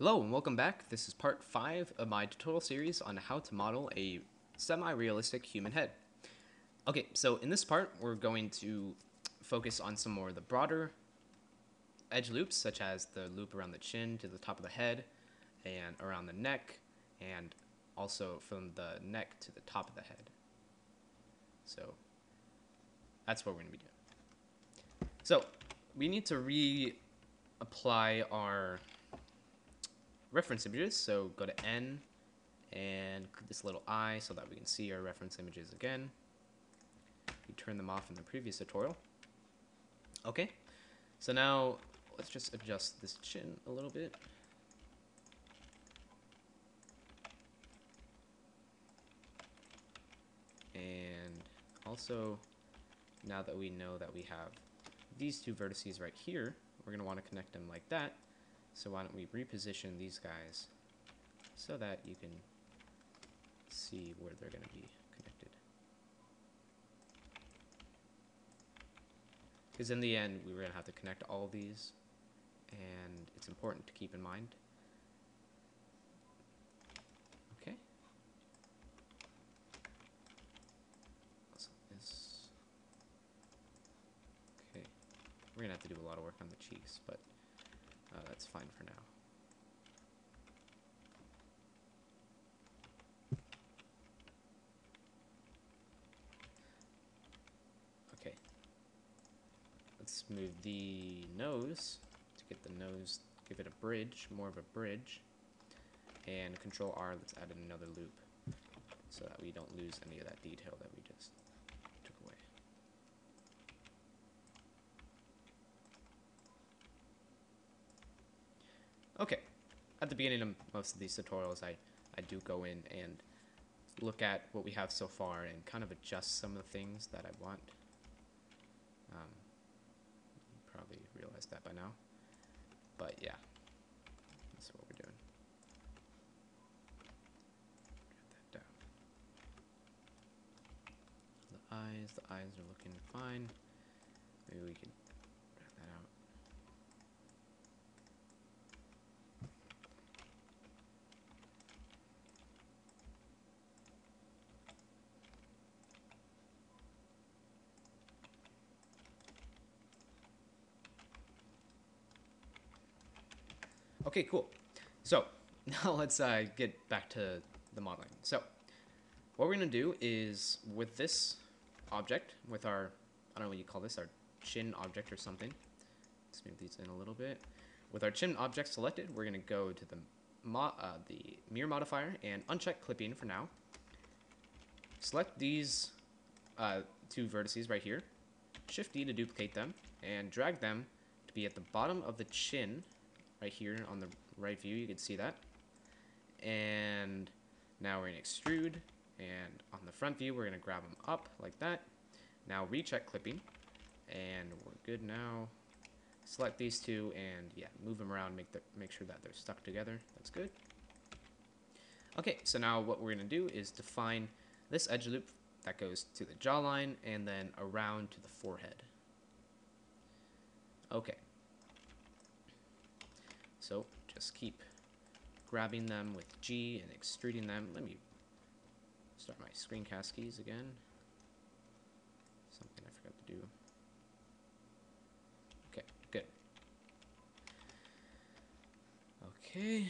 Hello and welcome back. This is part 5 of my tutorial series on how to model a semi-realistic human head. Okay, so in this part we're going to focus on some more of the broader edge loops, such as the loop around the chin to the top of the head and around the neck, and also from the neck to the top of the head. So that's what we're going to be doing. So we need to reapply our reference images, so go to N and click this little eye so that we can see our reference images again. We turned them off in the previous tutorial. Okay, so now let's just adjust this chin a little bit. And also, now that we know that we have these two vertices right here, we're going to want to connect them like that. So why don't we reposition these guys so that you can see where they're going to be connected. Because in the end, we were going to have to connect all of these, and it's important to keep in mind. Okay. So this. Okay. We're going to have to do a lot of work on the cheeks, but that's fine for now. Okay. Let's move the nose to get the nose, give it a bridge, more of a bridge. And Control R, let's add another loop so that we don't lose any of that detail that we just took away. Okay, at the beginning of most of these tutorials, I do go in and look at what we have so far and kind of adjust some of the things that I want. You probably realized that by now, but yeah, that's what we're doing. Get that down. The eyes are looking fine. Maybe we can drag that out. Okay, cool. So now let's get back to the modeling. So what we're going to do is with this object, with our, I don't know what you call this, our chin object or something. Let's move these in a little bit. With our chin object selected, we're going to go to the mirror modifier and uncheck clipping for now. Select these two vertices right here. Shift D to duplicate them and drag them to be at the bottom of the chin. Right here on the right view, you can see that. And now we're going to extrude, and on the front view, we're going to grab them up like that. Now recheck clipping, and we're good now. Select these two, and yeah, move them around, make sure that they're stuck together. That's good. Okay, so now what we're going to do is define this edge loop that goes to the jawline and then around to the forehead. Okay. So just keep grabbing them with G and extruding them. Let me start my screencast keys again. Something I forgot to do. Okay, good. Okay.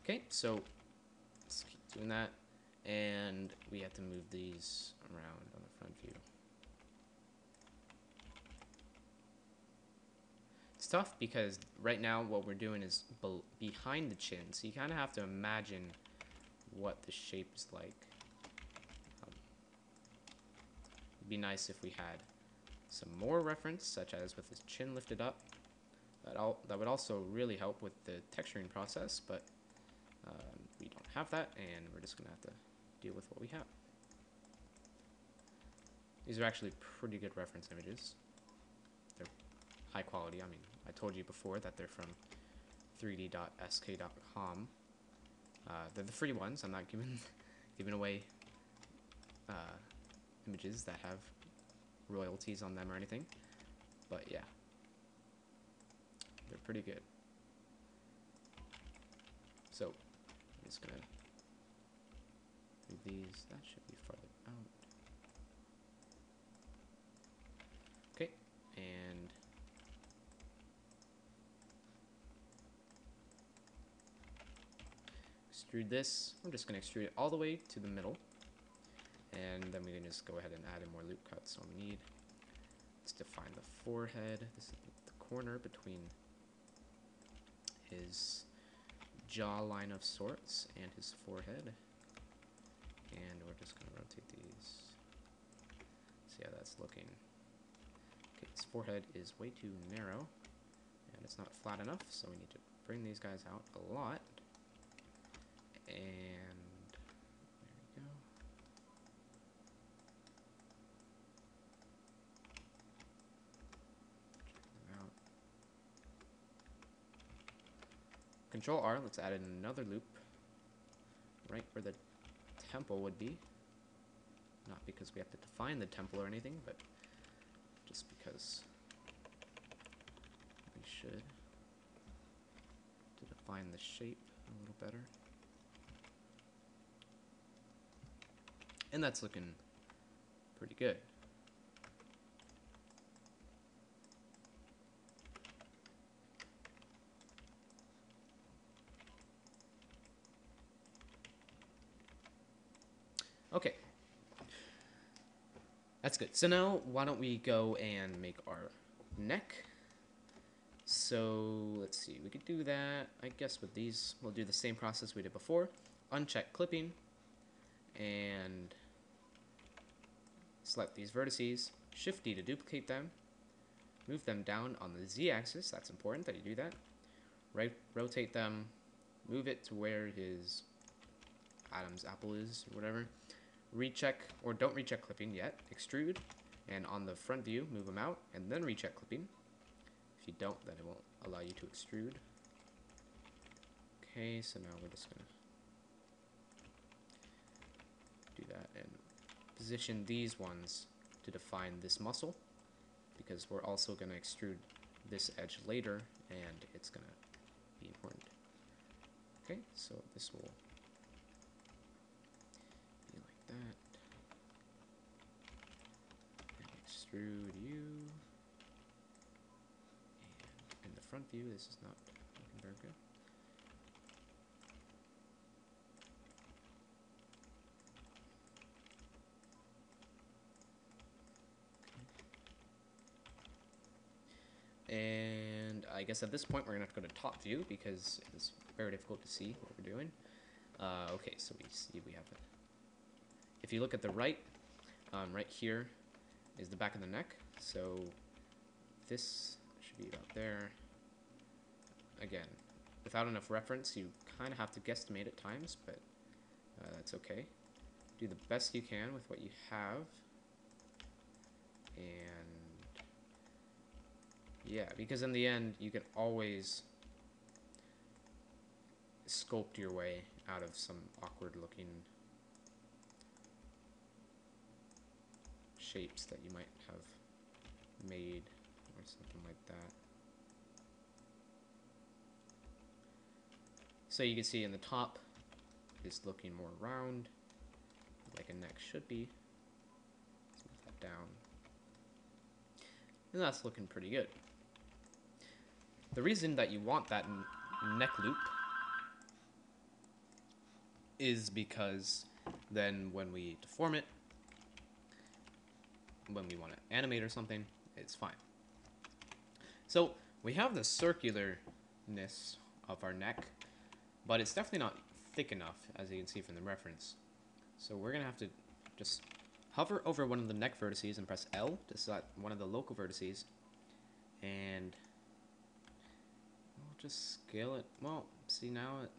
Okay, so let's keep doing that. And we have to move these around on the front view. It's tough because right now what we're doing is behind the chin, so you kind of have to imagine what the shape is like. It'd be nice if we had some more reference, such as with his chin lifted up. That would also really help with the texturing process, but we don't have that, and we're just going to have to deal with what we have. These are actually pretty good reference images. They're high quality. I mean, I told you before that they're from 3d.sk.com. They're the free ones. I'm not giving away images that have royalties on them or anything. But yeah, they're pretty good. So I'm just gonna move these. That should be farther out. Okay, and extrude this. I'm just gonna extrude it all the way to the middle, and then we can just go ahead and add in more loop cuts. So we need, let's define the forehead. This is the corner between his jawline of sorts and his forehead. And we're just going to rotate these. See how that's looking. Okay, his forehead is way too narrow, and it's not flat enough, so we need to bring these guys out a lot. And there we go. Check them out. Control R, let's add in another loop right where the temple would be. Not because we have to define the temple or anything, but just because we should, to define the shape a little better. And that's looking pretty good. Okay, that's good. So now why don't we go and make our neck. So let's see, we could do that, I guess with these, we'll do the same process we did before. Uncheck clipping and select these vertices, Shift D to duplicate them, move them down on the Z axis, that's important that you do that. Rotate them, move it to where his Adam's apple is, or whatever. Recheck, or don't recheck clipping yet, extrude, and on the front view, move them out, and then recheck clipping. If you don't, then it won't allow you to extrude. Okay, so now we're just gonna do that and position these ones to define this muscle, because we're also gonna extrude this edge later, and it's gonna be important. Okay, so this will that, and extrude you, and in the front view this is not looking very good. Okay. And I guess at this point we're gonna have to go to top view because it's very difficult to see what we're doing. Okay, so we see we have it. If you look at the right, right here is the back of the neck. So this should be about there. Again, without enough reference, you kind of have to guesstimate at times, but that's okay. Do the best you can with what you have. And yeah, because in the end, you can always sculpt your way out of some awkward looking shapes that you might have made or something like that. So you can see in the top is looking more round, like a neck should be. Let's move that down. And that's looking pretty good. The reason that you want that neck loop is because then when we deform it, when we want to animate or something, it's fine. So we have the circularness of our neck, but it's definitely not thick enough, as you can see from the reference. So we're gonna have to just hover over one of the neck vertices and press L to select one of the local vertices, and we'll just scale it. Well, see now it,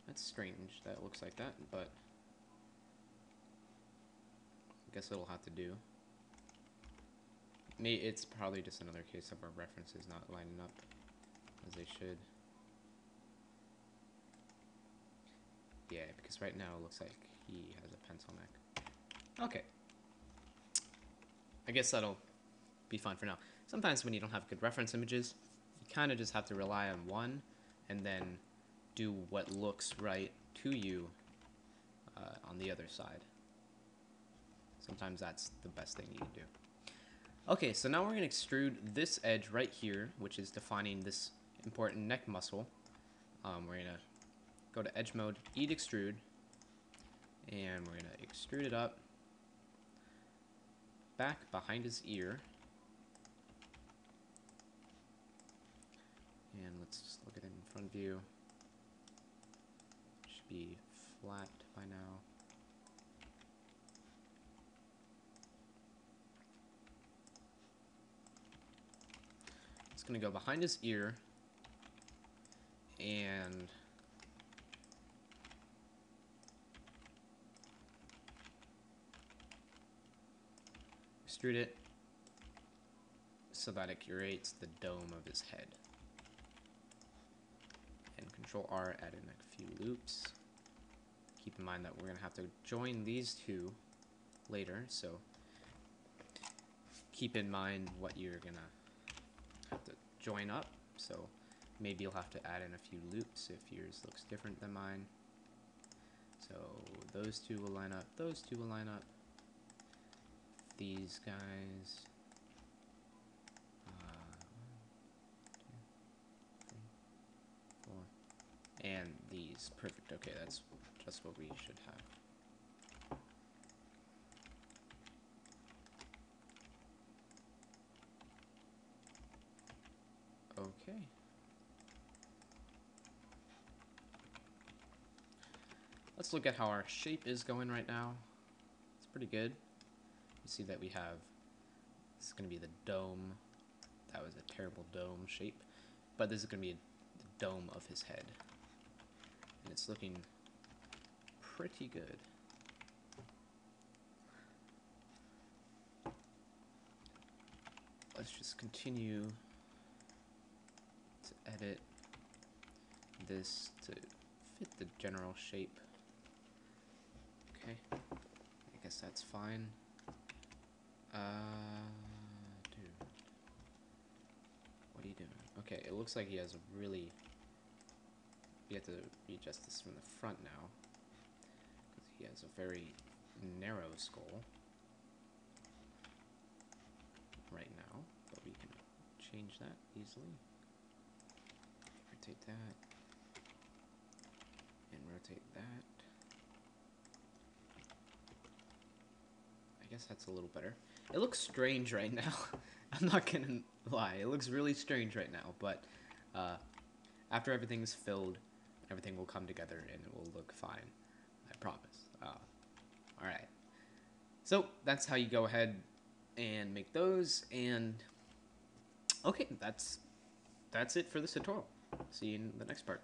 that's strange that it looks like that, but I guess it'll have to do. It's probably just another case of our references not lining up as they should. Yeah, because right now it looks like he has a pencil neck. Okay. I guess that'll be fine for now. Sometimes when you don't have good reference images, you kind of just have to rely on one and then do what looks right to you on the other side. Sometimes that's the best thing you can do. Okay, so now we're going to extrude this edge right here, which is defining this important neck muscle. We're going to go to edge mode, eat extrude, and we're going to extrude it up back behind his ear. And let's just look at it in front view. Should be flat by now. It's going to go behind his ear and extrude it so that it creates the dome of his head. And Control R, add in a few loops. Keep in mind that we're going to have to join these two later, so keep in mind what you're going to have to join up. So maybe you'll have to add in a few loops if yours looks different than mine. So those two will line up, those two will line up. These guys, 1, 2, 3, 4, and these. Perfect. Okay, that's just what we should have. Okay. Let's look at how our shape is going right now. It's pretty good. You see that we have, this is going to be the dome. That was a terrible dome shape. But this is going to be the dome of his head. And it's looking pretty good. Let's just continue to edit this to fit the general shape. Okay, I guess that's fine. Dude, what are you doing? Okay, it looks like he has a really, we have to readjust this from the front now, because he has a very narrow skull right now, but we can change that easily. Rotate that, and rotate that. I guess that's a little better. It looks strange right now. I'm not gonna lie. It looks really strange right now, but after everything's filled, everything will come together and it will look fine. I promise. Alright. So, that's how you go ahead and make those, and okay, that's it for this tutorial. See you in the next part.